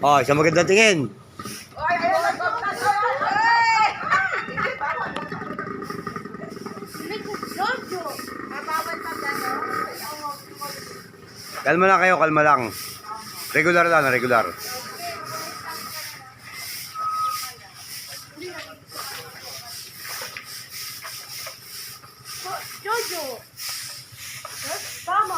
Oh, isang magandang tingin. Kalma lang kayo, kalma lang. Regular lang, regular. Jojo. Tama.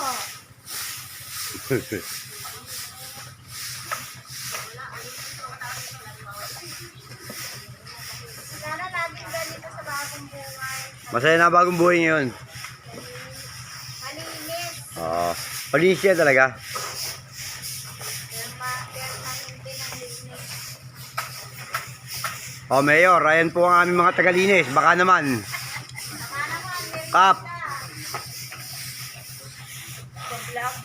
Sana laging ganito sa bagong buhay. Masaya na bagong buhay ngayon. Malinis. Oo. Palinis siya talaga. Pero namin din ang linis. Oh, Mayor, ayan po ang aming mga tagalinis. Baka naman. Kap. Vlog.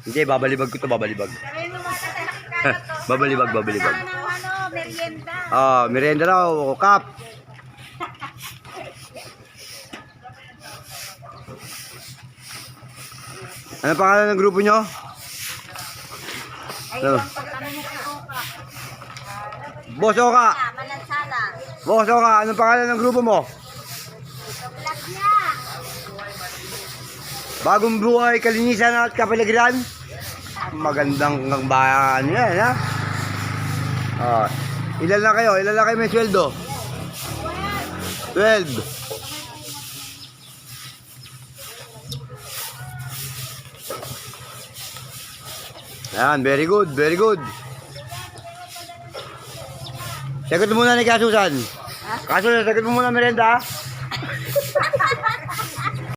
Hindi, babalibag ko to, babalibag. Kami lumatatalik to. Babalibag, babalibag. Merienda. Oh, merienda raw, Kap. Ano pangalan ng grupo nyo? Ano? Boss Oka. Malansala. Boss Oka, anong pangalan ng grupo mo? Vlog niya. Bagong buhay, kalinisan at kapaligiran. Magandang bayan yan, ha? Oh, ilan lang kayo? Ilan lang kayo may sweldo? 12. Yan, very good, very good. Sagot mo muna ni Kasusan. Kasusan, sagot mo muna merenda, ha?